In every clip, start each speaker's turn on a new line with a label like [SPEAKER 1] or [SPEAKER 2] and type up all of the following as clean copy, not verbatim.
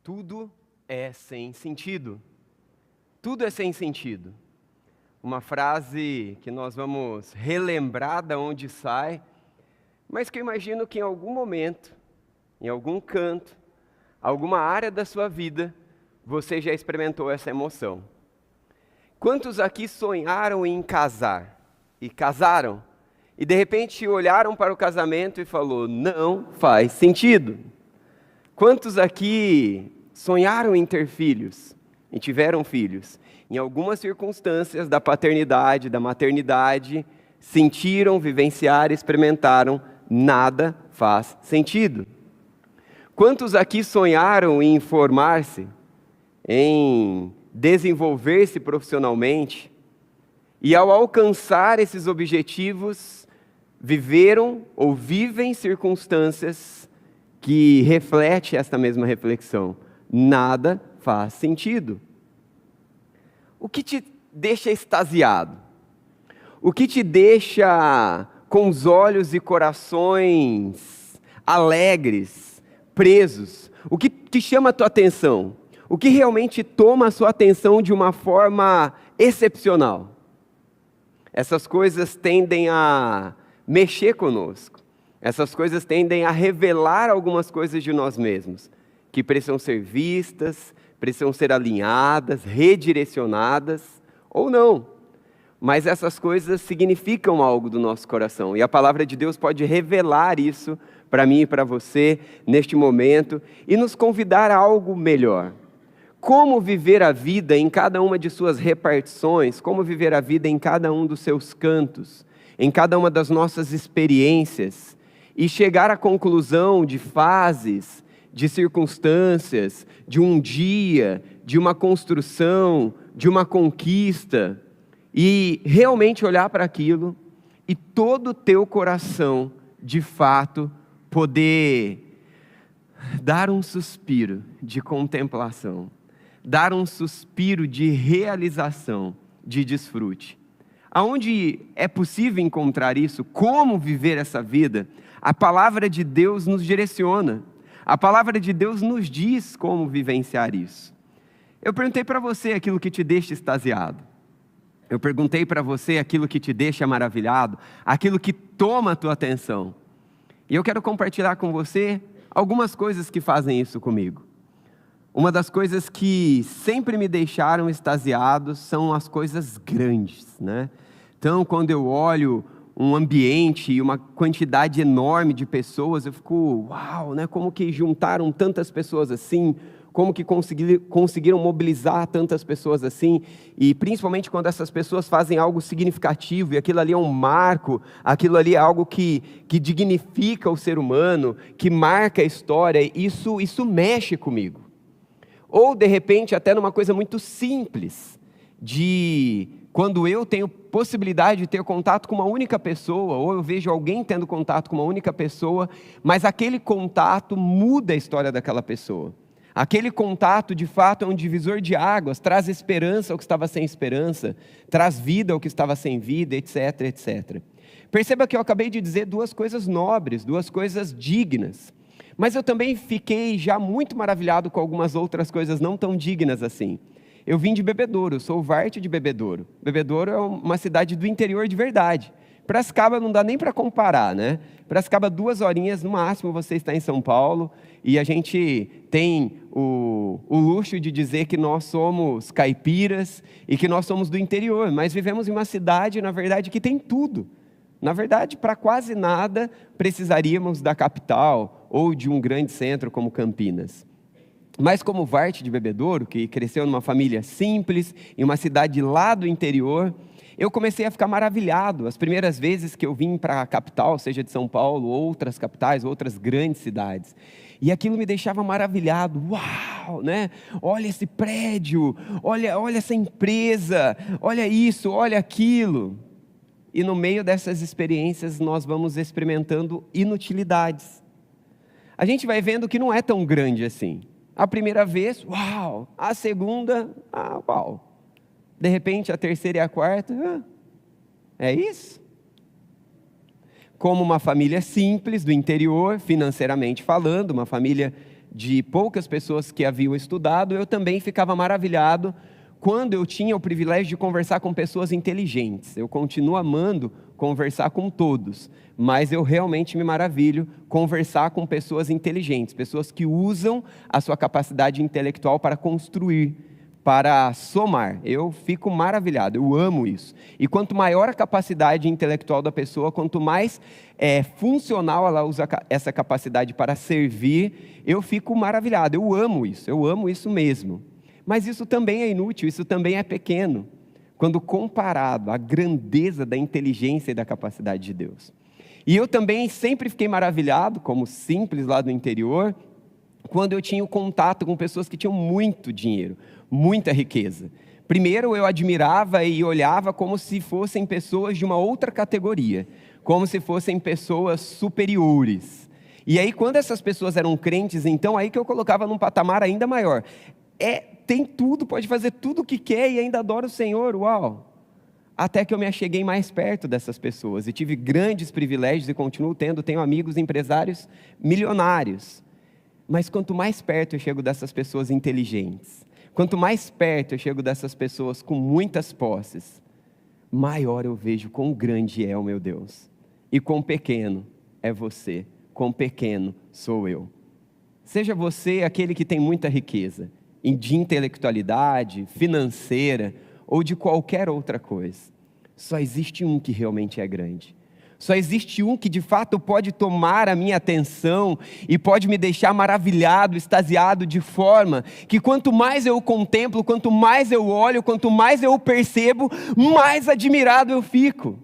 [SPEAKER 1] Tudo é sem sentido. Tudo é sem sentido. Uma frase que nós vamos relembrar de onde sai, mas que eu imagino que em algum momento, em algum canto, alguma área da sua vida, você já experimentou essa emoção. Quantos aqui sonharam em casar e casaram e de repente olharam para o casamento e falou, não faz sentido? Quantos aqui sonharam em ter filhos e tiveram filhos? Em algumas circunstâncias da paternidade, da maternidade, sentiram, vivenciaram, experimentaram, nada faz sentido. Quantos aqui sonharam em formar-se, em desenvolver-se profissionalmente, e ao alcançar esses objetivos, viveram ou vivem circunstâncias que refletem esta mesma reflexão? Nada faz sentido. O que te deixa extasiado? O que te deixa com os olhos e corações alegres, presos? O que te chama a tua atenção? O que realmente toma a sua atenção de uma forma excepcional? Essas coisas tendem a mexer conosco. Essas coisas tendem a revelar algumas coisas de nós mesmos, que precisam ser vistas, precisam ser alinhadas, redirecionadas, ou não. Mas essas coisas significam algo do nosso coração, e a palavra de Deus pode revelar isso para mim e para você, neste momento, e nos convidar a algo melhor. Como viver a vida em cada uma de suas repartições, como viver a vida em cada um dos seus cantos, em cada uma das nossas experiências, e chegar à conclusão de fases, de circunstâncias, de um dia, de uma construção, de uma conquista, e realmente olhar para aquilo, e todo o teu coração, de fato, poder dar um suspiro de contemplação, dar um suspiro de realização, de desfrute. Aonde é possível encontrar isso? Como viver essa vida? A palavra de Deus nos direciona. A palavra de Deus nos diz como vivenciar isso. Eu perguntei para você aquilo que te deixa extasiado. Eu perguntei para você aquilo que te deixa maravilhado, aquilo que toma a tua atenção. E eu quero compartilhar com você algumas coisas que fazem isso comigo. Uma das coisas que sempre me deixaram extasiado são as coisas grandes, né? Então, quando eu olho um ambiente e uma quantidade enorme de pessoas, eu fico, uau, né? Como que juntaram tantas pessoas assim? Como que conseguiram mobilizar tantas pessoas assim? E principalmente quando essas pessoas fazem algo significativo, e aquilo ali é um marco, aquilo ali é algo que dignifica o ser humano, que marca a história, isso mexe comigo. Ou, de repente, até numa coisa muito simples, de quando eu tenho possibilidade de ter contato com uma única pessoa, ou eu vejo alguém tendo contato com uma única pessoa, mas aquele contato muda a história daquela pessoa. Aquele contato, de fato, é um divisor de águas, traz esperança ao que estava sem esperança, traz vida ao que estava sem vida, etc, etc. Perceba que eu acabei de dizer duas coisas nobres, duas coisas dignas. Mas eu também fiquei já muito maravilhado com algumas outras coisas não tão dignas assim. Eu vim de Bebedouro, eu sou o Varte de Bebedouro. Bebedouro é uma cidade do interior de verdade. Piracicaba não dá nem para comparar, né? Piracicaba 2 horinhas, no máximo você está em São Paulo, e a gente tem o luxo de dizer que nós somos caipiras e que nós somos do interior, mas vivemos em uma cidade, na verdade, que tem tudo. Na verdade, para quase nada, precisaríamos da capital ou de um grande centro como Campinas. Mas como Varte de Bebedouro, que cresceu numa família simples, em uma cidade lá do interior, eu comecei a ficar maravilhado. As primeiras vezes que eu vim para a capital, seja de São Paulo, outras capitais, outras grandes cidades. E aquilo me deixava maravilhado. Uau, né? Olha esse prédio, olha essa empresa, olha isso, olha aquilo. E no meio dessas experiências nós vamos experimentando inutilidades. A gente vai vendo que não é tão grande assim. A primeira vez, uau. A segunda, uau. De repente, a terceira e a quarta, é isso? Como uma família simples do interior, financeiramente falando, uma família de poucas pessoas que haviam estudado, eu também ficava maravilhado quando eu tinha o privilégio de conversar com pessoas inteligentes. Eu continuo amando conversar com todos, mas eu realmente me maravilho conversar com pessoas inteligentes, pessoas que usam a sua capacidade intelectual para construir, para somar. Eu fico maravilhado, eu amo isso. E quanto maior a capacidade intelectual da pessoa, quanto mais funcional ela usa essa capacidade para servir, eu fico maravilhado, eu amo isso mesmo. Mas isso também é inútil, isso também é pequeno, quando comparado à grandeza da inteligência e da capacidade de Deus. E eu também sempre fiquei maravilhado, como simples lá do interior, quando eu tinha o contato com pessoas que tinham muito dinheiro, muita riqueza. Primeiro eu admirava e olhava como se fossem pessoas de uma outra categoria, como se fossem pessoas superiores. E aí quando essas pessoas eram crentes, então aí que eu colocava num patamar ainda maior. Tem tudo, pode fazer tudo o que quer e ainda adora o Senhor, uau! Até que eu me acheguei mais perto dessas pessoas e tive grandes privilégios e continuo tendo, tenho amigos empresários milionários. Mas quanto mais perto eu chego dessas pessoas inteligentes, quanto mais perto eu chego dessas pessoas com muitas posses, maior eu vejo quão grande é o meu Deus. E quão pequeno é você, quão pequeno sou eu. Seja você aquele que tem muita riqueza, de intelectualidade, financeira ou de qualquer outra coisa. Só existe um que realmente é grande. Só existe um que de fato pode tomar a minha atenção e pode me deixar maravilhado, extasiado, de forma que quanto mais eu o contemplo, quanto mais eu olho, quanto mais eu o percebo, mais admirado eu fico.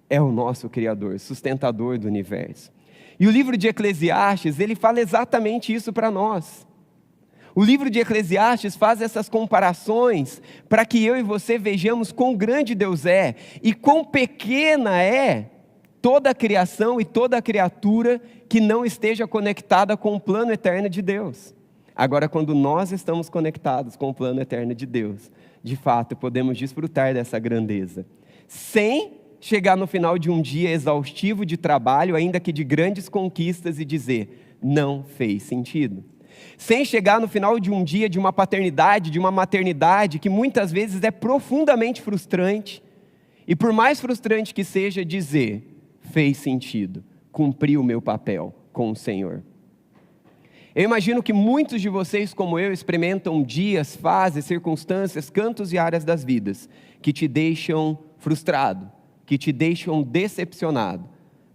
[SPEAKER 1] É o nosso Criador, sustentador do universo. E o livro de Eclesiastes, ele fala exatamente isso para nós. O livro de Eclesiastes faz essas comparações para que eu e você vejamos quão grande Deus é e quão pequena é toda a criação e toda a criatura que não esteja conectada com o plano eterno de Deus. Agora, quando nós estamos conectados com o plano eterno de Deus, de fato podemos desfrutar dessa grandeza, sem chegar no final de um dia exaustivo de trabalho, ainda que de grandes conquistas, e dizer, não fez sentido. Sem chegar no final de um dia de uma paternidade, de uma maternidade, que muitas vezes é profundamente frustrante, e por mais frustrante que seja, dizer, fez sentido, cumpri o meu papel com o Senhor. Eu imagino que muitos de vocês, como eu, experimentam dias, fases, circunstâncias, cantos e áreas das vidas, que te deixam frustrado, que te deixam decepcionado.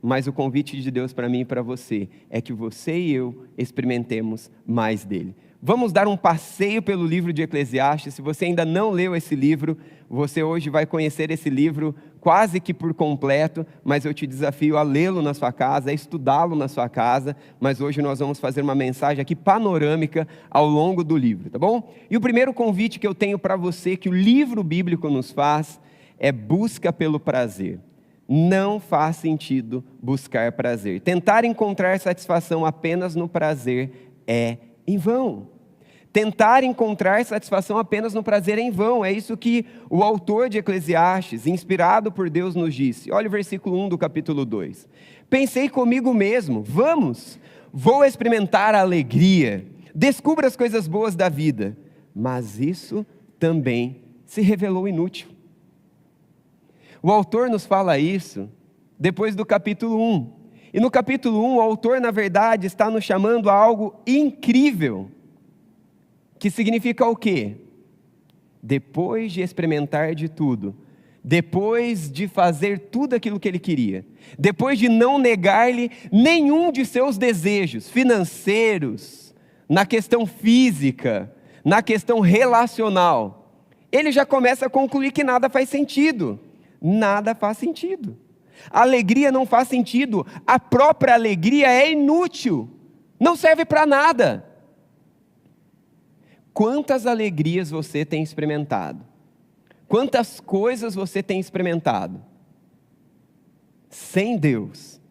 [SPEAKER 1] Mas o convite de Deus para mim e para você é que você e eu experimentemos mais dele. Vamos dar um passeio pelo livro de Eclesiastes. Se você ainda não leu esse livro, você hoje vai conhecer esse livro quase que por completo, mas eu te desafio a lê-lo na sua casa, a estudá-lo na sua casa, mas hoje nós vamos fazer uma mensagem aqui panorâmica ao longo do livro, tá bom? E o primeiro convite que eu tenho para você, que o livro bíblico nos faz, é busca pelo prazer. Não faz sentido buscar prazer. Tentar encontrar satisfação apenas no prazer é em vão. Tentar encontrar satisfação apenas no prazer é em vão. É isso que o autor de Eclesiastes, inspirado por Deus, nos disse. Olha o versículo 1 do capítulo 2. Pensei comigo mesmo, vou experimentar a alegria, descubra as coisas boas da vida. Mas isso também se revelou inútil. O autor nos fala isso depois do capítulo 1. E no capítulo 1, o autor, na verdade, está nos chamando a algo incrível. Que significa o quê? Depois de experimentar de tudo, depois de fazer tudo aquilo que ele queria, depois de não negar-lhe nenhum de seus desejos financeiros, na questão física, na questão relacional, ele já começa a concluir que nada faz sentido. Nada faz sentido. A alegria não faz sentido. A própria alegria é inútil. Não serve para nada. Quantas alegrias você tem experimentado? Quantas coisas você tem experimentado? Sem Deus.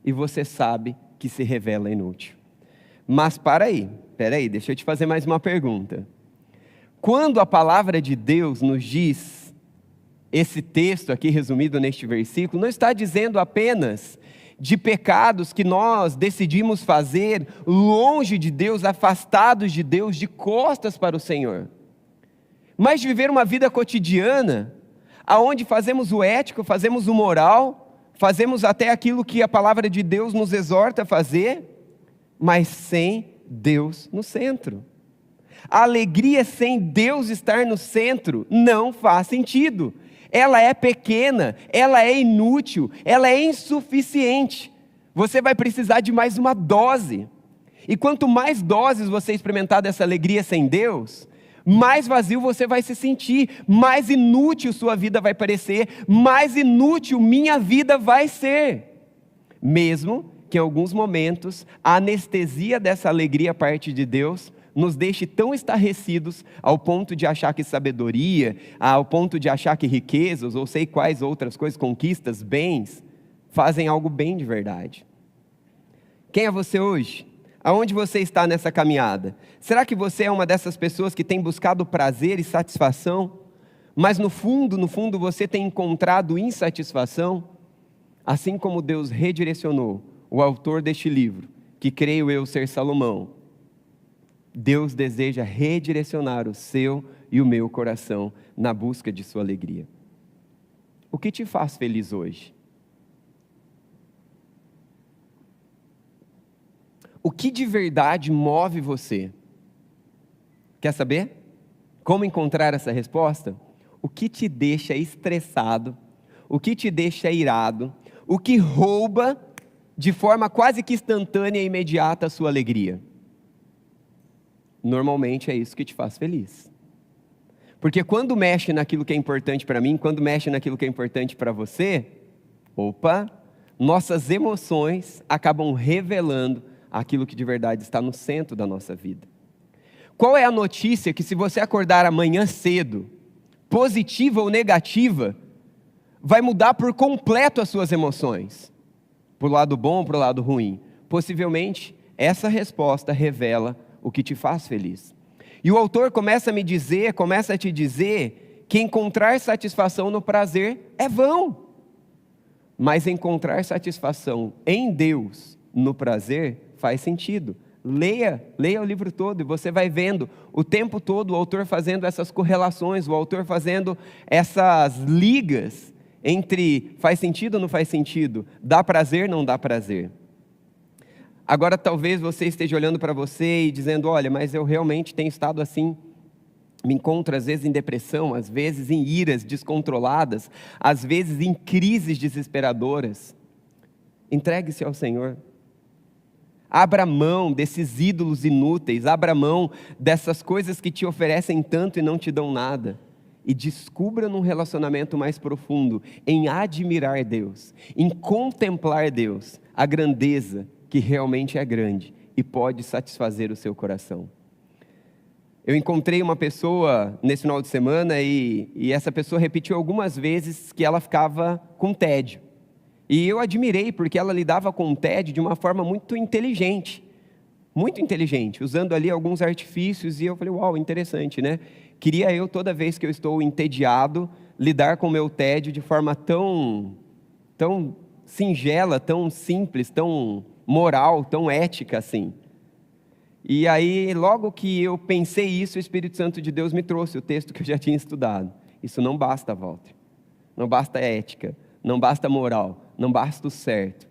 [SPEAKER 1] E você sabe que se revela inútil. Mas peraí, deixa eu te fazer mais uma pergunta. Quando a palavra de Deus nos diz, esse texto aqui resumido neste versículo, não está dizendo apenas de pecados que nós decidimos fazer longe de Deus, afastados de Deus, de costas para o Senhor. Mas de viver uma vida cotidiana, aonde fazemos o ético, fazemos o moral, fazemos até aquilo que a palavra de Deus nos exorta a fazer, mas sem Deus no centro. A alegria sem Deus estar no centro não faz sentido. Ela é pequena, ela é inútil, ela é insuficiente. Você vai precisar de mais uma dose. E quanto mais doses você experimentar dessa alegria sem Deus, mais vazio você vai se sentir, mais inútil sua vida vai parecer, mais inútil minha vida vai ser. Mesmo que em alguns momentos a anestesia dessa alegria a parte de Deus nos deixe tão estarrecidos ao ponto de achar que sabedoria, ao ponto de achar que riquezas ou sei quais outras coisas, conquistas, bens, fazem algo bem de verdade. Quem é você hoje? Aonde você está nessa caminhada? Será que você é uma dessas pessoas que tem buscado prazer e satisfação, mas no fundo você tem encontrado insatisfação? Assim como Deus redirecionou o autor deste livro, que creio eu ser Salomão, Deus deseja redirecionar o seu e o meu coração na busca de sua alegria. O que te faz feliz hoje? O que de verdade move você? Quer saber? Como encontrar essa resposta? O que te deixa estressado? O que te deixa irado? O que rouba de forma quase que instantânea e imediata a sua alegria? Normalmente é isso que te faz feliz. Porque quando mexe naquilo que é importante para mim, quando mexe naquilo que é importante para você, nossas emoções acabam revelando aquilo que de verdade está no centro da nossa vida. Qual é a notícia que, se você acordar amanhã cedo, positiva ou negativa, vai mudar por completo as suas emoções? Para o lado bom ou para o lado ruim? Possivelmente, essa resposta revela o que te faz feliz. E o autor começa a te dizer que encontrar satisfação no prazer é vão. Mas encontrar satisfação em Deus, no prazer, faz sentido. Leia o livro todo e você vai vendo o tempo todo o autor fazendo essas correlações, o autor fazendo essas ligas entre faz sentido ou não faz sentido, dá prazer ou não dá prazer. Agora talvez você esteja olhando para você e dizendo, olha, mas eu realmente tenho estado assim, me encontro às vezes em depressão, às vezes em iras descontroladas, às vezes em crises desesperadoras. Entregue-se ao Senhor. Abra mão desses ídolos inúteis, abra mão dessas coisas que te oferecem tanto e não te dão nada. E descubra num relacionamento mais profundo, em admirar Deus, em contemplar Deus, a grandeza que realmente é grande e pode satisfazer o seu coração. Eu encontrei uma pessoa nesse final de semana e essa pessoa repetiu algumas vezes que ela ficava com tédio. E eu admirei, porque ela lidava com o tédio de uma forma muito inteligente, usando ali alguns artifícios, e eu falei, uau, interessante, né? Queria eu, toda vez que eu estou entediado, lidar com o meu tédio de forma tão singela, tão simples, tão moral, tão ética assim. E aí, logo que eu pensei isso, o Espírito Santo de Deus me trouxe o texto que eu já tinha estudado. Isso não basta, Walter. Não basta ética, não basta moral, não basta o certo,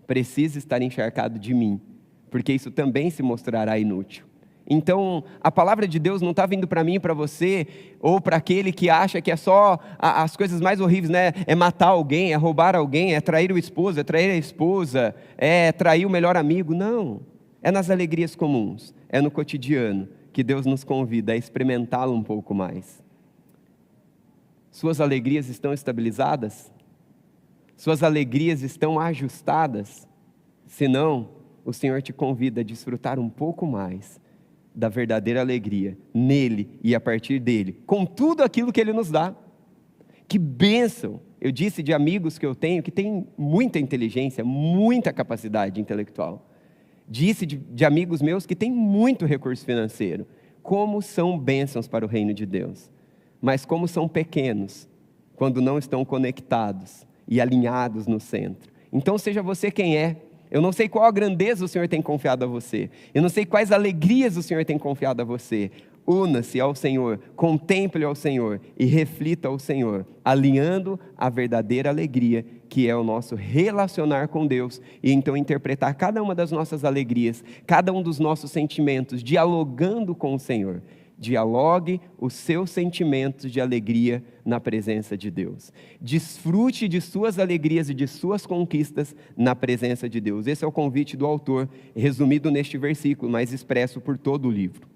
[SPEAKER 1] precisa estar encharcado de mim, porque isso também se mostrará inútil. Então, a palavra de Deus não está vindo para mim e para você, ou para aquele que acha que é só as coisas mais horríveis, né? É matar alguém, é roubar alguém, é trair o esposo, é trair a esposa, é trair o melhor amigo. Não, é nas alegrias comuns, é no cotidiano que Deus nos convida a experimentá-lo um pouco mais. Suas alegrias estão estabilizadas? Suas alegrias estão ajustadas? Se não, o Senhor te convida a desfrutar um pouco mais da verdadeira alegria nele e a partir dele, com tudo aquilo que ele nos dá. Que bênção! Eu disse de amigos que eu tenho que têm muita inteligência, muita capacidade intelectual. Disse de amigos meus que têm muito recurso financeiro. Como são bênçãos para o reino de Deus. Mas como são pequenos quando não estão conectados e alinhados no centro. Então seja você quem é. Eu não sei qual a grandeza o Senhor tem confiado a você. Eu não sei quais alegrias o Senhor tem confiado a você. Una-se ao Senhor, contemple ao Senhor e reflita ao Senhor, alinhando a verdadeira alegria, que é o nosso relacionar com Deus, e então interpretar cada uma das nossas alegrias, cada um dos nossos sentimentos, dialogando com o Senhor. Dialogue os seus sentimentos de alegria na presença de Deus. Desfrute de suas alegrias e de suas conquistas na presença de Deus. Esse é o convite do autor, resumido neste versículo, mas expresso por todo o livro.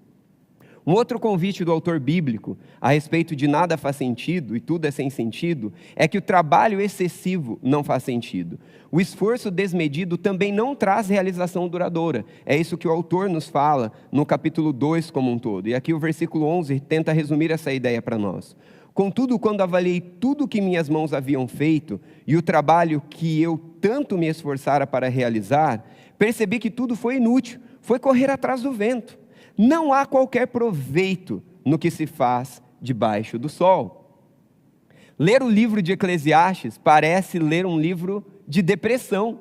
[SPEAKER 1] Um outro convite do autor bíblico, a respeito de nada faz sentido e tudo é sem sentido, é que o trabalho excessivo não faz sentido. O esforço desmedido também não traz realização duradoura. É isso que o autor nos fala no capítulo 2 como um todo. E aqui o versículo 11 tenta resumir essa ideia para nós. Contudo, quando avaliei tudo o que minhas mãos haviam feito e o trabalho que eu tanto me esforçara para realizar, percebi que tudo foi inútil, foi correr atrás do vento. Não há qualquer proveito no que se faz debaixo do sol. Ler o livro de Eclesiastes parece ler um livro de depressão.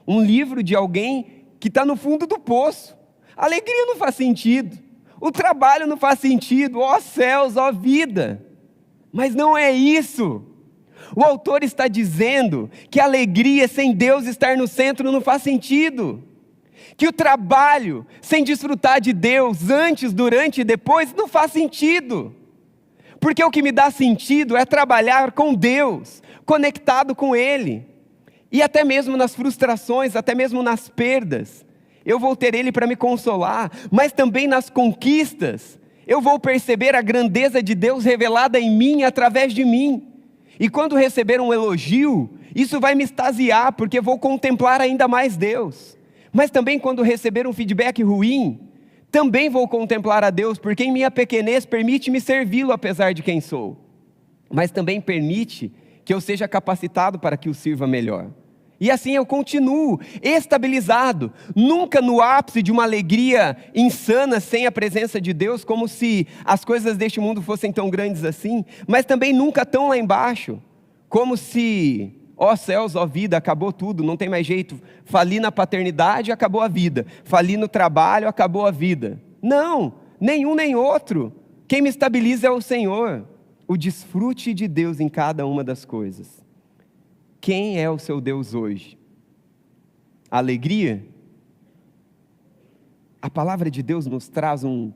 [SPEAKER 1] Um livro de alguém que está no fundo do poço. A alegria não faz sentido. O trabalho não faz sentido. Ó céus, ó vida. Mas não é isso. O autor está dizendo que a alegria sem Deus estar no centro não faz sentido. Que o trabalho, sem desfrutar de Deus antes, durante e depois, não faz sentido. Porque o que me dá sentido é trabalhar com Deus, conectado com Ele. E até mesmo nas frustrações, até mesmo nas perdas, eu vou ter Ele para me consolar, mas também nas conquistas, eu vou perceber a grandeza de Deus revelada em mim, através de mim. E quando receber um elogio, isso vai me extasiar, porque vou contemplar ainda mais Deus. Mas também quando receber um feedback ruim, também vou contemplar a Deus, porque em minha pequenez permite-me servi-lo apesar de quem sou. Mas também permite que eu seja capacitado para que o sirva melhor. E assim eu continuo estabilizado, nunca no ápice de uma alegria insana sem a presença de Deus, como se as coisas deste mundo fossem tão grandes assim, mas também nunca tão lá embaixo, como se... Ó céus, ó vida, acabou tudo, não tem mais jeito. Fali na paternidade, acabou a vida. Fali no trabalho, acabou a vida. Não, nenhum nem outro. Quem me estabiliza é o Senhor. O desfrute de Deus em cada uma das coisas. Quem é o seu Deus hoje? A alegria? A palavra de Deus nos traz um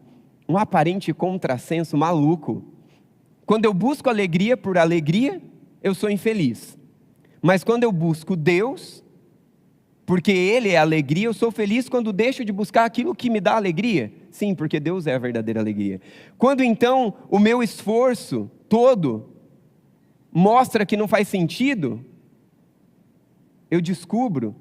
[SPEAKER 1] aparente contrassenso maluco. Quando eu busco alegria por alegria, eu sou infeliz. Mas quando eu busco Deus, porque Ele é alegria, eu sou feliz quando deixo de buscar aquilo que me dá alegria. Sim, porque Deus é a verdadeira alegria. Quando então o meu esforço todo mostra que não faz sentido, eu descubro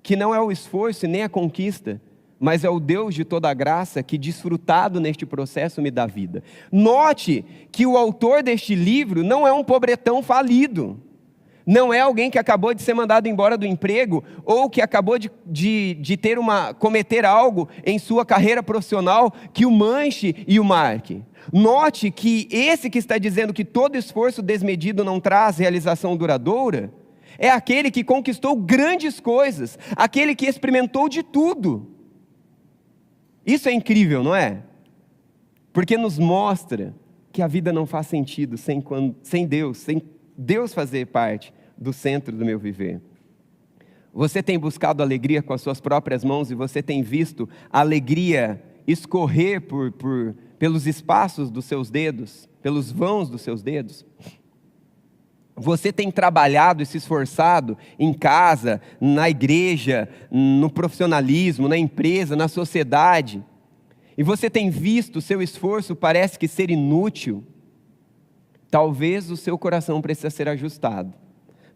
[SPEAKER 1] que não é o esforço nem a conquista, mas é o Deus de toda a graça que, desfrutado neste processo, me dá vida. Note que o autor deste livro não é um pobretão falido. Não é alguém que acabou de ser mandado embora do emprego, ou que acabou de cometer algo em sua carreira profissional que o manche e o marque. Note que esse que está dizendo que todo esforço desmedido não traz realização duradoura, é aquele que conquistou grandes coisas, aquele que experimentou de tudo. Isso é incrível, não é? Porque nos mostra que a vida não faz sentido sem Deus, sem Deus fazer parte do centro do meu viver. Você tem buscado alegria com as suas próprias mãos e você tem visto a alegria escorrer pelos espaços dos seus dedos, pelos vãos dos seus dedos? Você tem trabalhado e se esforçado em casa, na igreja, no profissionalismo, na empresa, na sociedade, e você tem visto o seu esforço parece que ser inútil? Talvez o seu coração precisa ser ajustado.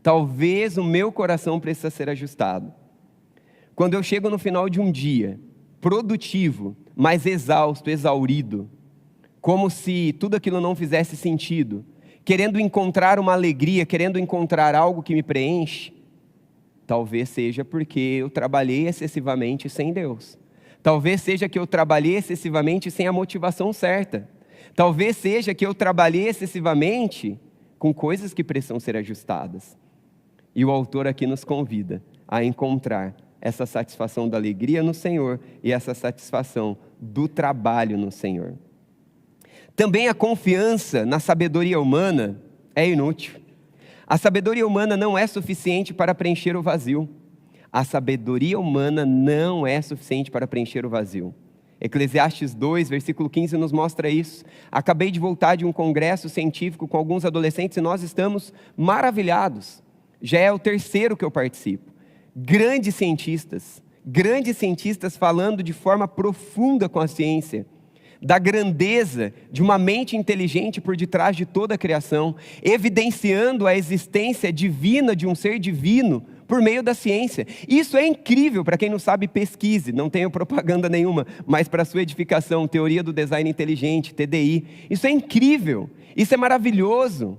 [SPEAKER 1] Talvez o meu coração precisa ser ajustado. Quando eu chego no final de um dia, produtivo, mas exausto, exaurido, como se tudo aquilo não fizesse sentido, querendo encontrar uma alegria, querendo encontrar algo que me preenche, talvez seja porque eu trabalhei excessivamente sem Deus. Talvez seja que eu trabalhei excessivamente sem a motivação certa. Talvez seja que eu trabalhei excessivamente com coisas que precisam ser ajustadas. E o autor aqui nos convida a encontrar essa satisfação da alegria no Senhor e essa satisfação do trabalho no Senhor. Também a confiança na sabedoria humana é inútil. A sabedoria humana não é suficiente para preencher o vazio. A sabedoria humana não é suficiente para preencher o vazio. Eclesiastes 2, versículo 15 nos mostra isso. Acabei de voltar de um congresso científico com alguns adolescentes e nós estamos maravilhados. Já é o terceiro que eu participo. Grandes cientistas falando de forma profunda com a ciência, da grandeza de uma mente inteligente por detrás de toda a criação, evidenciando a existência divina de um ser divino por meio da ciência. Isso é incrível. Para quem não sabe, pesquise, não tenho propaganda nenhuma, mas para sua edificação, teoria do design inteligente, TDI, isso é incrível, isso é maravilhoso.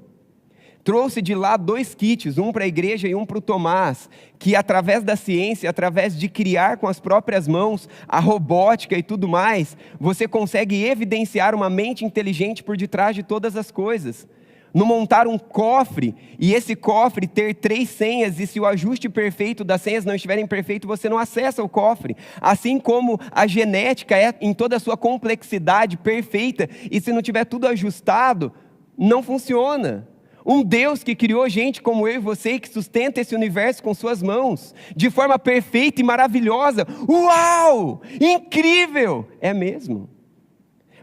[SPEAKER 1] Trouxe de lá 2 kits, um para a igreja e um para o Tomás, que através da ciência, através de criar com as próprias mãos a robótica e tudo mais, você consegue evidenciar uma mente inteligente por detrás de todas as coisas. No montar um cofre, e esse cofre ter 3 senhas, e se o ajuste perfeito das senhas não estiverem perfeito, você não acessa o cofre. Assim como a genética é em toda a sua complexidade perfeita, e se não tiver tudo ajustado, não funciona. Um Deus que criou gente como eu e você e que sustenta esse universo com suas mãos, de forma perfeita e maravilhosa. Uau! Incrível! É mesmo.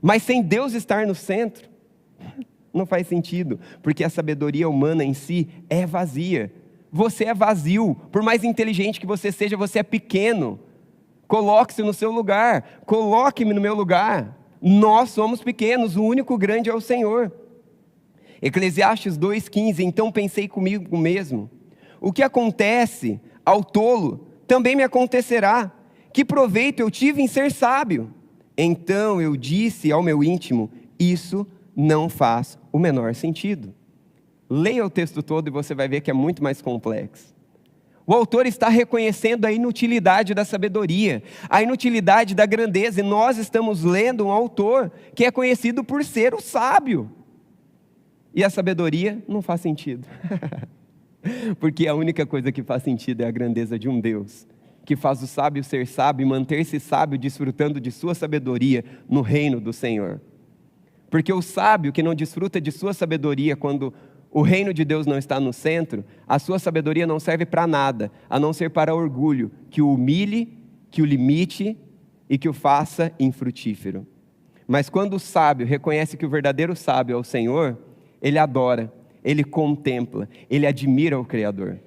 [SPEAKER 1] Mas sem Deus estar no centro, não faz sentido, porque a sabedoria humana em si é vazia. Você é vazio, por mais inteligente que você seja, você é pequeno. Coloque-se no seu lugar, coloque-me no meu lugar. Nós somos pequenos, o único grande é o Senhor. Eclesiastes 2,15, então pensei comigo mesmo, o que acontece ao tolo também me acontecerá, que proveito eu tive em ser sábio? Então eu disse ao meu íntimo, isso não faz o menor sentido. Leia o texto todo e você vai ver que é muito mais complexo. O autor está reconhecendo a inutilidade da sabedoria, a inutilidade da grandeza, e nós estamos lendo um autor que é conhecido por ser o sábio. E a sabedoria não faz sentido. Porque a única coisa que faz sentido é a grandeza de um Deus, que faz o sábio ser sábio e manter-se sábio desfrutando de sua sabedoria no reino do Senhor. Porque o sábio que não desfruta de sua sabedoria quando o reino de Deus não está no centro, a sua sabedoria não serve para nada, a não ser para orgulho, que o humilhe, que o limite e que o faça infrutífero. Mas quando o sábio reconhece que o verdadeiro sábio é o Senhor, ele adora, ele contempla, ele admira o Criador.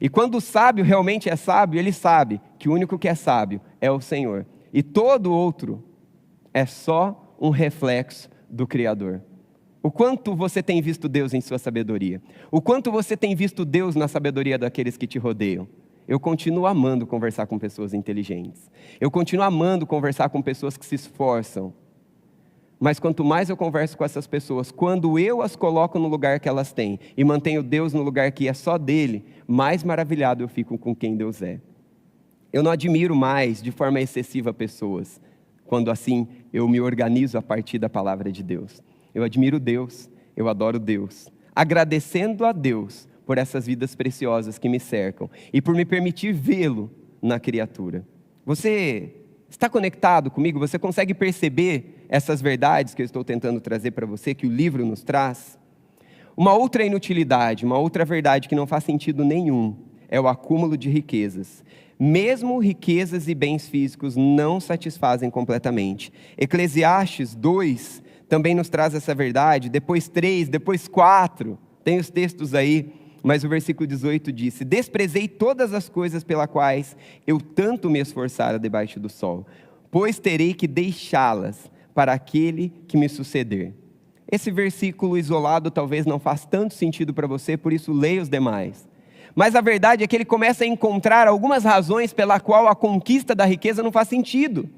[SPEAKER 1] E quando o sábio realmente é sábio, ele sabe que o único que é sábio é o Senhor. E todo outro é só um reflexo do Criador. O quanto você tem visto Deus em sua sabedoria? O quanto você tem visto Deus na sabedoria daqueles que te rodeiam? Eu continuo amando conversar com pessoas inteligentes. Eu continuo amando conversar com pessoas que se esforçam. Mas quanto mais eu converso com essas pessoas, quando eu as coloco no lugar que elas têm e mantenho Deus no lugar que é só dele, mais maravilhado eu fico com quem Deus é. Eu não admiro mais de forma excessiva pessoas, quando assim eu me organizo a partir da palavra de Deus. Eu admiro Deus, eu adoro Deus, agradecendo a Deus por essas vidas preciosas que me cercam e por me permitir vê-lo na criatura. Você está conectado comigo? Você consegue perceber essas verdades que eu estou tentando trazer para você, que o livro nos traz? Uma outra inutilidade, uma outra verdade que não faz sentido nenhum, é o acúmulo de riquezas. Mesmo riquezas e bens físicos não satisfazem completamente. Eclesiastes 2 também nos traz essa verdade, depois 3, depois 4, tem os textos aí, mas o versículo 18 disse, desprezei todas as coisas pelas quais eu tanto me esforçara debaixo do sol, pois terei que deixá-las para aquele que me suceder. Esse versículo isolado talvez não faça tanto sentido para você, por isso leia os demais. Mas a verdade é que ele começa a encontrar algumas razões pela qual a conquista da riqueza não faz sentido.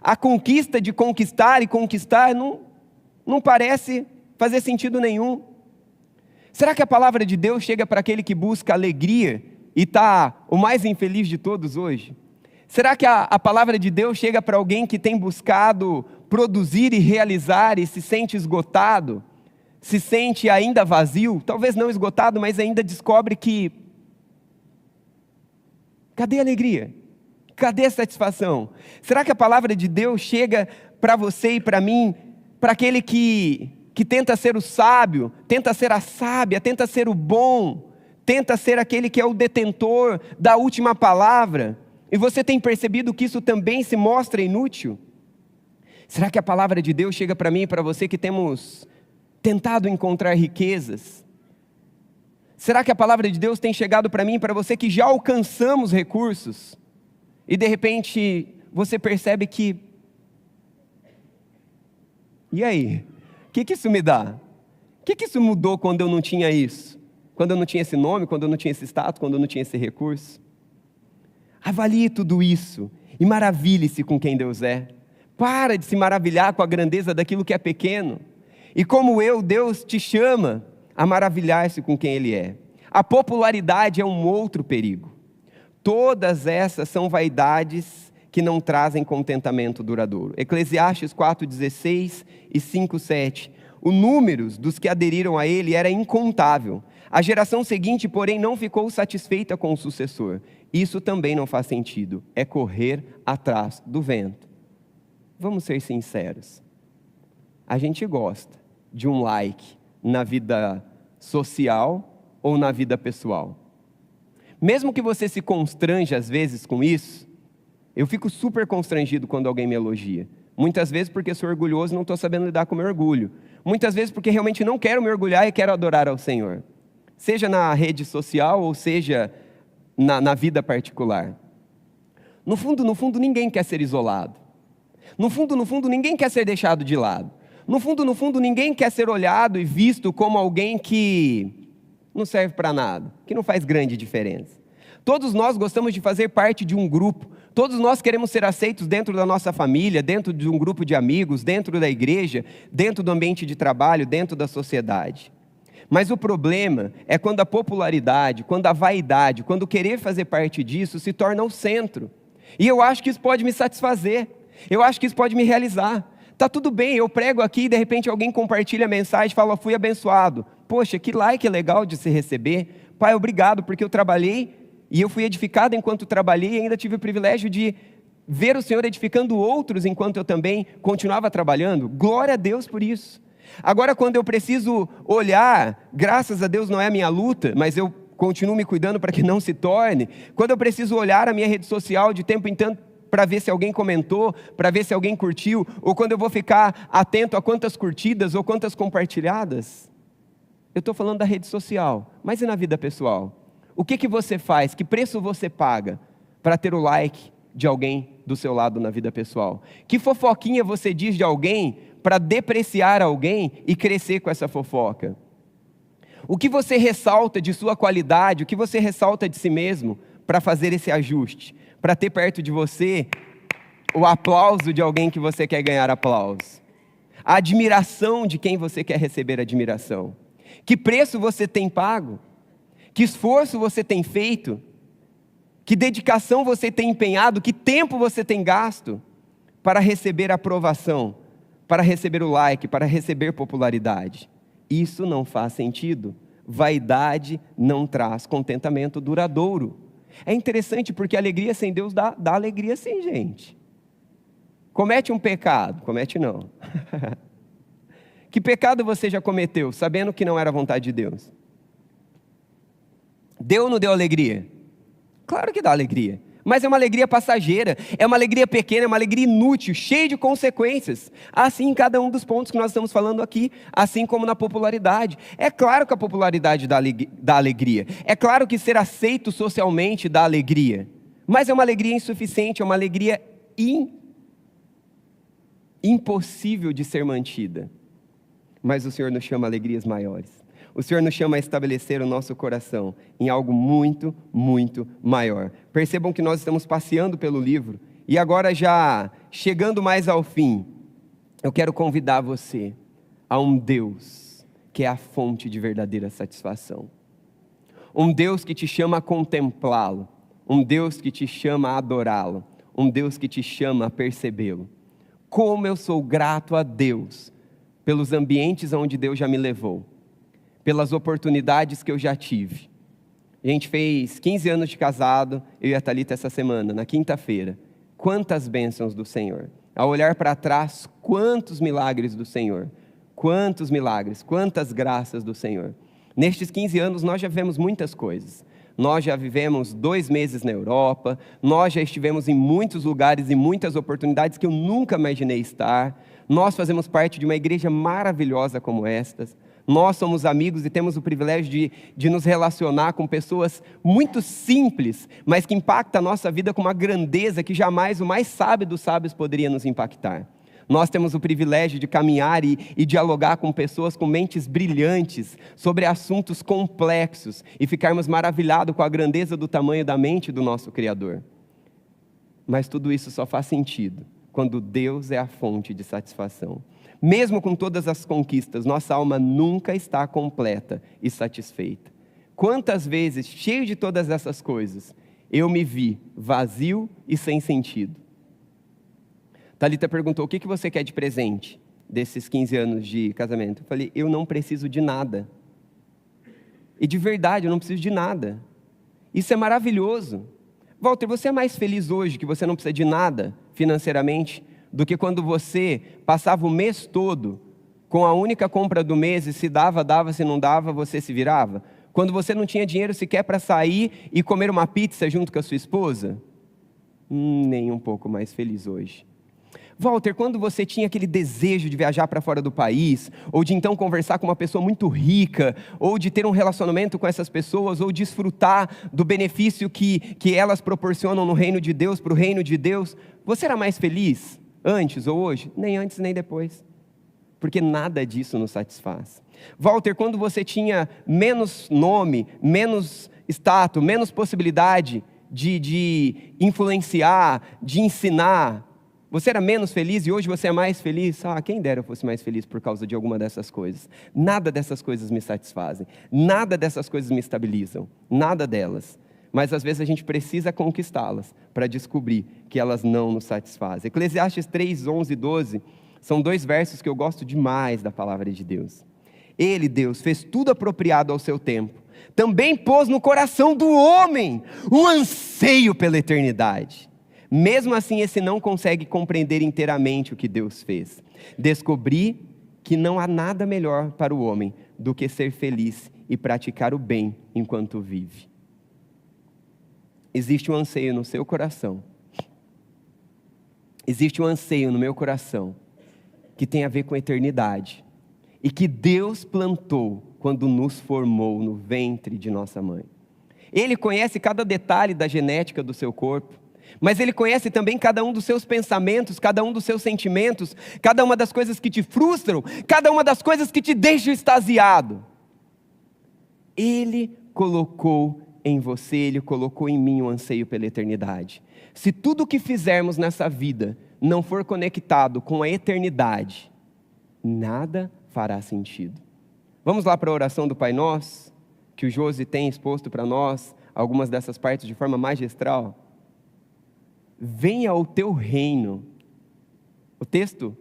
[SPEAKER 1] A conquista de conquistar e conquistar não parece fazer sentido nenhum. Será que a palavra de Deus chega para aquele que busca alegria e está o mais infeliz de todos hoje? Será que a palavra de Deus chega para alguém que tem buscado produzir e realizar e se sente esgotado? Se sente ainda vazio? Talvez não esgotado, mas ainda descobre que Cadê a alegria? Cadê a satisfação? Será que a palavra de Deus chega para você e para mim, para aquele que tenta ser o sábio, tenta ser a sábia, tenta ser o bom, tenta ser aquele que é o detentor da última palavra, e você tem percebido que isso também se mostra inútil? Será que a palavra de Deus chega para mim e para você que temos tentado encontrar riquezas? Será que a palavra de Deus tem chegado para mim e para você que já alcançamos recursos? E de repente você percebe que... E aí? O que isso me dá? O que isso mudou quando eu não tinha isso? Quando eu não tinha esse nome, quando eu não tinha esse status, quando eu não tinha esse recurso? Avalie tudo isso e maravilhe-se com quem Deus é. Para de se maravilhar com a grandeza daquilo que é pequeno. E como Deus te chama a maravilhar-se com quem Ele é. A popularidade é um outro perigo. Todas essas são vaidades que não trazem contentamento duradouro. Eclesiastes 4,16 e 5,7. O número dos que aderiram a ele era incontável. A geração seguinte, porém, não ficou satisfeita com o sucessor. Isso também não faz sentido. É correr atrás do vento. Vamos ser sinceros. A gente gosta de um like na vida social ou na vida pessoal. Mesmo que você se constrange às vezes com isso, eu fico super constrangido quando alguém me elogia. Muitas vezes porque sou orgulhoso e não estou sabendo lidar com o meu orgulho. Muitas vezes porque realmente não quero me orgulhar e quero adorar ao Senhor. Seja na rede social ou seja na vida particular. No fundo, ninguém quer ser isolado. No fundo, ninguém quer ser deixado de lado. No fundo, ninguém quer ser olhado e visto como alguém que não serve para nada, que não faz grande diferença. Todos nós gostamos de fazer parte de um grupo. Todos nós queremos ser aceitos dentro da nossa família, dentro de um grupo de amigos, dentro da igreja, dentro do ambiente de trabalho, dentro da sociedade. Mas o problema é quando a popularidade, quando a vaidade, quando querer fazer parte disso se torna o centro. E eu acho que isso pode me satisfazer. Eu acho que isso pode me realizar. Tá tudo bem, eu prego aqui e de repente alguém compartilha a mensagem e fala, fui abençoado. Poxa, que like legal de se receber. Pai, obrigado, porque eu trabalhei e eu fui edificado enquanto trabalhei e ainda tive o privilégio de ver o Senhor edificando outros enquanto eu também continuava trabalhando. Glória a Deus por isso. Agora, quando eu preciso olhar, graças a Deus não é a minha luta, mas eu continuo me cuidando para que não se torne. Quando eu preciso olhar a minha rede social de tempo em tempo, para ver se alguém comentou, para ver se alguém curtiu, ou quando eu vou ficar atento a quantas curtidas ou quantas compartilhadas. Eu estou falando da rede social, mas e na vida pessoal? O que você faz? Que preço você paga para ter o like de alguém do seu lado na vida pessoal? Que fofoquinha você diz de alguém para depreciar alguém e crescer com essa fofoca? O que você ressalta de sua qualidade, o que você ressalta de si mesmo para fazer esse ajuste? Para ter perto de você o aplauso de alguém que você quer ganhar aplauso. A admiração de quem você quer receber admiração. Que preço você tem pago? Que esforço você tem feito? Que dedicação você tem empenhado? Que tempo você tem gasto para receber aprovação? Para receber o like? Para receber popularidade? Isso não faz sentido. Vaidade não traz contentamento duradouro. É interessante porque alegria sem Deus dá alegria sem gente. Comete um pecado? Comete não. Que pecado você já cometeu, sabendo que não era a vontade de Deus? Deu ou não deu alegria? Claro que dá alegria. Mas é uma alegria passageira, é uma alegria pequena, é uma alegria inútil, cheia de consequências. Assim em cada um dos pontos que nós estamos falando aqui, assim como na popularidade. É claro que a popularidade dá alegria. É claro que ser aceito socialmente dá alegria. Mas é uma alegria insuficiente, é uma alegria impossível de ser mantida. Mas o Senhor nos chama a alegrias maiores. O Senhor nos chama a estabelecer o nosso coração em algo muito, muito maior. Percebam que nós estamos passeando pelo livro e agora já chegando mais ao fim, eu quero convidar você a um Deus que é a fonte de verdadeira satisfação. Um Deus que te chama a contemplá-lo, um Deus que te chama a adorá-lo, um Deus que te chama a percebê-lo. Como eu sou grato a Deus pelos ambientes onde Deus já me levou, pelas oportunidades que eu já tive. A gente fez 15 anos de casado, eu e a Thalita essa semana, na quinta-feira. Quantas bênçãos do Senhor. Ao olhar para trás, quantos milagres do Senhor. Quantos milagres, quantas graças do Senhor. Nestes 15 anos nós já vivemos muitas coisas. Nós já vivemos 2 meses na Europa, nós já estivemos em muitos lugares e muitas oportunidades que eu nunca imaginei estar. Nós fazemos parte de uma igreja maravilhosa como estas. Nós somos amigos e temos o privilégio de nos relacionar com pessoas muito simples, mas que impactam a nossa vida com uma grandeza que jamais o mais sábio dos sábios poderia nos impactar. Nós temos o privilégio de caminhar e dialogar com pessoas com mentes brilhantes sobre assuntos complexos e ficarmos maravilhados com a grandeza do tamanho da mente do nosso Criador. Mas tudo isso só faz sentido quando Deus é a fonte de satisfação. Mesmo com todas as conquistas, nossa alma nunca está completa e satisfeita. Quantas vezes, cheio de todas essas coisas, eu me vi vazio e sem sentido. Thalita perguntou, o que você quer de presente desses 15 anos de casamento? Eu falei, eu não preciso de nada. E de verdade, eu não preciso de nada. Isso é maravilhoso. Walter, você é mais feliz hoje que você não precisa de nada financeiramente do que quando você passava o mês todo com a única compra do mês e se dava, se não dava, você se virava? Quando você não tinha dinheiro sequer para sair e comer uma pizza junto com a sua esposa? Nem um pouco mais feliz hoje. Walter, quando você tinha aquele desejo de viajar para fora do país, ou de então conversar com uma pessoa muito rica, ou de ter um relacionamento com essas pessoas, ou desfrutar do benefício que elas proporcionam no reino de Deus, para o reino de Deus, você era mais feliz antes ou hoje? Nem antes nem depois, porque nada disso nos satisfaz. Walter, quando você tinha menos nome, menos status, menos possibilidade de influenciar, de ensinar, você era menos feliz e hoje você é mais feliz? Quem dera eu fosse mais feliz por causa de alguma dessas coisas. Nada dessas coisas me satisfazem. Nada dessas coisas me estabilizam. Nada delas. Mas às vezes a gente precisa conquistá-las para descobrir que elas não nos satisfazem. Eclesiastes 3, 11 e 12 são 2 versos que eu gosto demais da palavra de Deus. Ele, Deus, fez tudo apropriado ao seu tempo. Também pôs no coração do homem o anseio pela eternidade. Mesmo assim, esse não consegue compreender inteiramente o que Deus fez. Descobri que não há nada melhor para o homem do que ser feliz e praticar o bem enquanto vive. Existe um anseio no seu coração. Existe um anseio no meu coração que tem a ver com a eternidade. E que Deus plantou quando nos formou no ventre de nossa mãe. Ele conhece cada detalhe da genética do seu corpo. Mas Ele conhece também cada um dos seus pensamentos, cada um dos seus sentimentos, cada uma das coisas que te frustram, cada uma das coisas que te deixam extasiado. Ele colocou em você, Ele colocou em mim um anseio pela eternidade. Se tudo o que fizermos nessa vida não for conectado com a eternidade, nada fará sentido. Vamos lá para a oração do Pai Nosso, que o Josi tem exposto para nós, algumas dessas partes de forma magistral. Venha o teu reino. O texto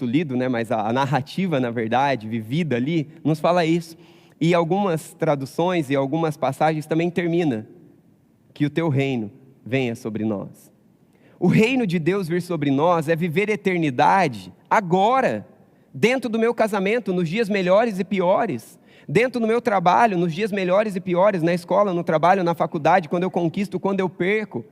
[SPEAKER 1] lido, mas a narrativa, na verdade, vivida ali, nos fala isso. E algumas traduções e algumas passagens também termina que o teu reino venha sobre nós. O reino de Deus vir sobre nós é viver a eternidade agora, dentro do meu casamento, nos dias melhores e piores, dentro do meu trabalho, nos dias melhores e piores, na escola, no trabalho, na faculdade, quando eu conquisto, quando eu perco,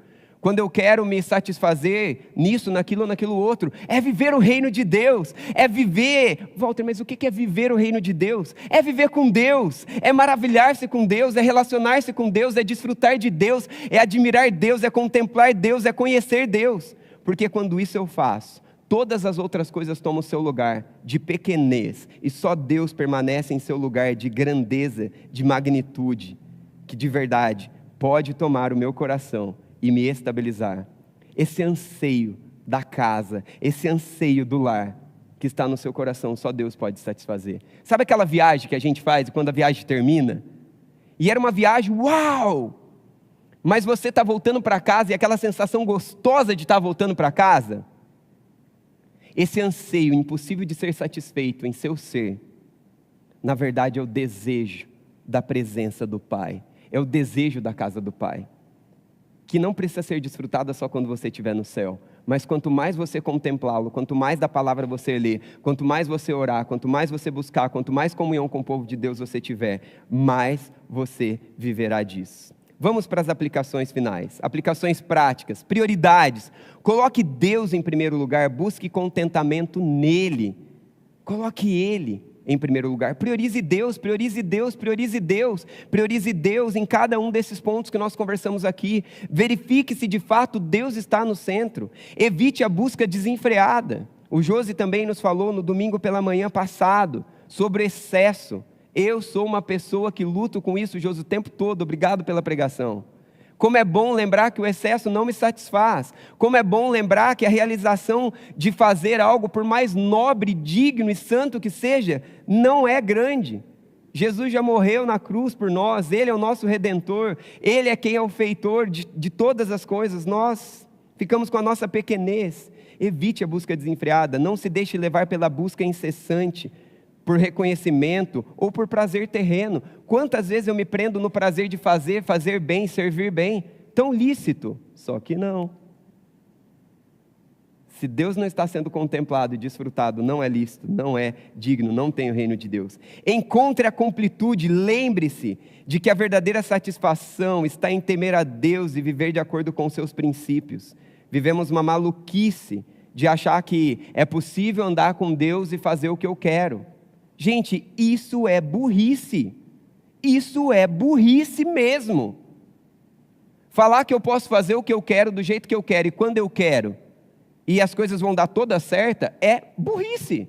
[SPEAKER 1] quando eu quero me satisfazer nisso, naquilo ou naquilo outro. É viver o reino de Deus, é viver, Walter, mas o que é viver o reino de Deus? É viver com Deus, é maravilhar-se com Deus, é relacionar-se com Deus, é desfrutar de Deus, é admirar Deus, é contemplar Deus, é conhecer Deus. Porque quando isso eu faço, todas as outras coisas tomam o seu lugar de pequenez, e só Deus permanece em seu lugar de grandeza, de magnitude, que de verdade pode tomar o meu coração e me estabilizar. Esse anseio da casa, esse anseio do lar que está no seu coração, só Deus pode satisfazer. Sabe aquela viagem que a gente faz e quando a viagem termina? E era uma viagem, uau! Mas você está voltando para casa e aquela sensação gostosa de estar voltando para casa? Esse anseio impossível de ser satisfeito em seu ser, na verdade é o desejo da presença do Pai. é o desejo da casa do Pai, que não precisa ser desfrutada só quando você estiver no céu, mas quanto mais você contemplá-lo, quanto mais da palavra você ler, quanto mais você orar, quanto mais você buscar, quanto mais comunhão com o povo de Deus você tiver, mais você viverá disso. Vamos para as aplicações finais, aplicações práticas, prioridades. Coloque Deus em primeiro lugar, busque contentamento nele, coloque Ele em primeiro lugar, priorize Deus, priorize Deus, priorize Deus, priorize Deus em cada um desses pontos que nós conversamos aqui. Verifique se de fato Deus está no centro, evite a busca desenfreada. O Josi também nos falou no domingo pela manhã passado, sobre excesso. Eu sou uma pessoa que luto com isso, Josi, o tempo todo. Obrigado pela pregação. Como é bom lembrar que o excesso não me satisfaz. Como é bom lembrar que a realização de fazer algo, por mais nobre, digno e santo que seja, não é grande. Jesus já morreu na cruz por nós, Ele é o nosso Redentor, Ele é quem é o feitor de todas as coisas. Nós ficamos com a nossa pequenez. Evite a busca desenfreada, não se deixe levar pela busca incessante, por reconhecimento ou por prazer terreno. Quantas vezes eu me prendo no prazer de fazer bem, servir bem, tão lícito, só que não. Se Deus não está sendo contemplado e desfrutado, não é lícito, não é digno, não tem o reino de Deus. Encontre a completude, lembre-se de que a verdadeira satisfação está em temer a Deus e viver de acordo com seus princípios. Vivemos uma maluquice de achar que é possível andar com Deus e fazer o que eu quero. Gente, isso é burrice. Isso é burrice mesmo. Falar que eu posso fazer o que eu quero, do jeito que eu quero e quando eu quero, e as coisas vão dar toda certa, é burrice.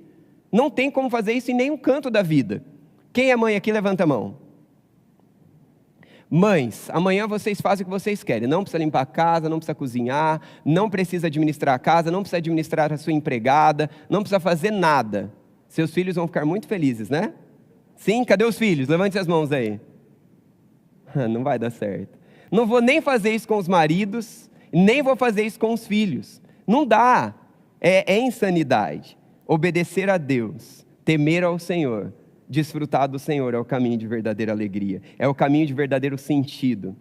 [SPEAKER 1] Não tem como fazer isso em nenhum canto da vida. Quem é mãe aqui, levanta a mão. Mães, amanhã vocês fazem o que vocês querem. Não precisa limpar a casa, não precisa cozinhar, não precisa administrar a casa, não precisa administrar a sua empregada, não precisa fazer nada. Seus filhos vão ficar muito felizes, né? Sim? Cadê os filhos? Levante as mãos aí. Não vai dar certo. Não vou nem fazer isso com os maridos, nem vou fazer isso com os filhos. Não dá. É insanidade. Obedecer a Deus, temer ao Senhor, desfrutar do Senhor é o caminho de verdadeira alegria. É o caminho de verdadeiro sentido.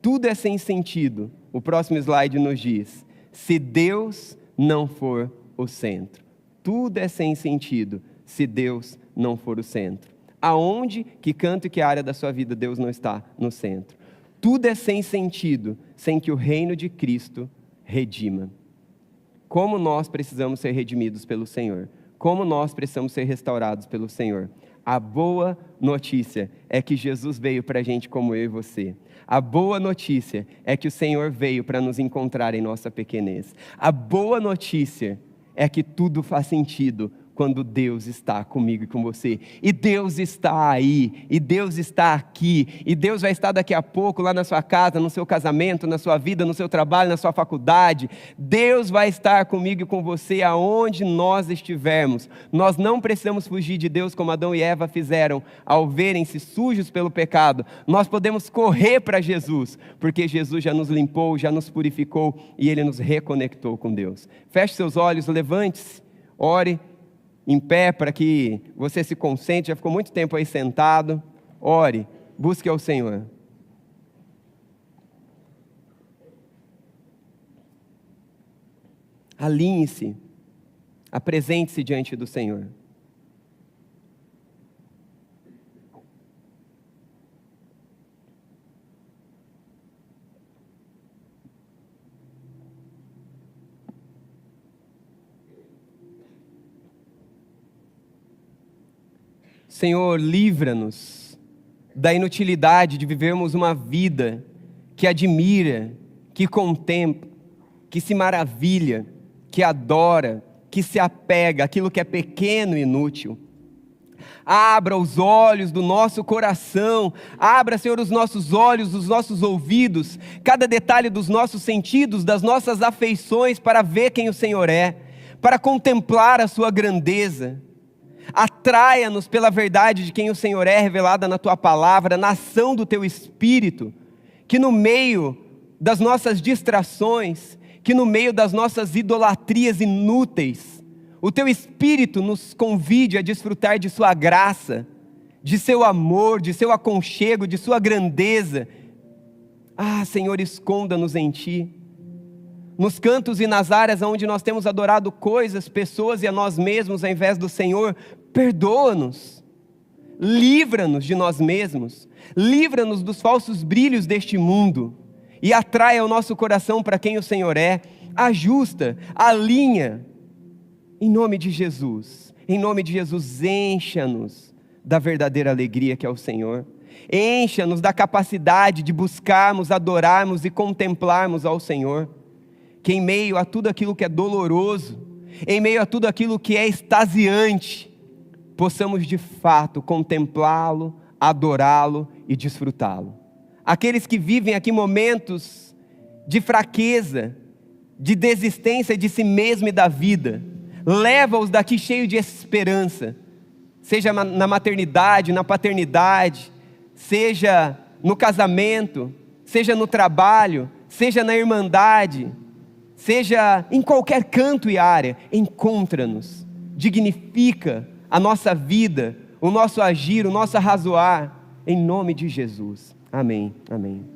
[SPEAKER 1] Tudo é sem sentido. O próximo slide nos diz: se Deus não for o centro. Tudo é sem sentido se Deus não for o centro. Aonde, que canto e que área da sua vida Deus não está no centro? Tudo é sem sentido sem que o reino de Cristo redima. Como nós precisamos ser redimidos pelo Senhor? Como nós precisamos ser restaurados pelo Senhor? A boa notícia é que Jesus veio para a gente como eu e você. A boa notícia é que o Senhor veio para nos encontrar em nossa pequenez. A boa notícia é que tudo faz sentido quando Deus está comigo e com você. E Deus está aí, e Deus está aqui, e Deus vai estar daqui a pouco lá na sua casa, no seu casamento, na sua vida, no seu trabalho, na sua faculdade. Deus vai estar comigo e com você aonde nós estivermos. Nós não precisamos fugir de Deus como Adão e Eva fizeram ao verem-se sujos pelo pecado. Nós podemos correr para Jesus, porque Jesus já nos limpou, já nos purificou e Ele nos reconectou com Deus. Feche seus olhos, levante-se, ore em pé para que você se concentre. Já ficou muito tempo aí sentado. Ore, busque ao Senhor. Alinhe-se, apresente-se diante do Senhor. Senhor, livra-nos da inutilidade de vivermos uma vida que admira, que contempla, que se maravilha, que adora, que se apega àquilo que é pequeno e inútil. Abra os olhos do nosso coração, abra, Senhor, os nossos olhos, os nossos ouvidos, cada detalhe dos nossos sentidos, das nossas afeições, para ver quem o Senhor é, para contemplar a sua grandeza. Atraia-nos pela verdade de quem o Senhor é, revelada na Tua palavra, na ação do Teu Espírito, que no meio das nossas distrações, que no meio das nossas idolatrias inúteis, o Teu Espírito nos convide a desfrutar de Sua graça, de seu amor, de seu aconchego, de sua grandeza. Ah, Senhor, esconda-nos em Ti. Nos cantos e nas áreas onde nós temos adorado coisas, pessoas e a nós mesmos ao invés do Senhor, perdoa-nos. Livra-nos de nós mesmos. Livra-nos dos falsos brilhos deste mundo. E atrai ao nosso coração para quem o Senhor é. Ajusta, alinha. Em nome de Jesus. Em nome de Jesus, encha-nos da verdadeira alegria que é o Senhor. Encha-nos da capacidade de buscarmos, adorarmos e contemplarmos ao Senhor. Que em meio a tudo aquilo que é doloroso, em meio a tudo aquilo que é extasiante, possamos de fato contemplá-lo, adorá-lo e desfrutá-lo. Aqueles que vivem aqui momentos de fraqueza, de desistência de si mesmo e da vida, leva-os daqui cheio de esperança, seja na maternidade, na paternidade, seja no casamento, seja no trabalho, seja na irmandade, seja em qualquer canto e área. Encontra-nos, dignifica a nossa vida, o nosso agir, o nosso arrazoar, em nome de Jesus. Amém, amém.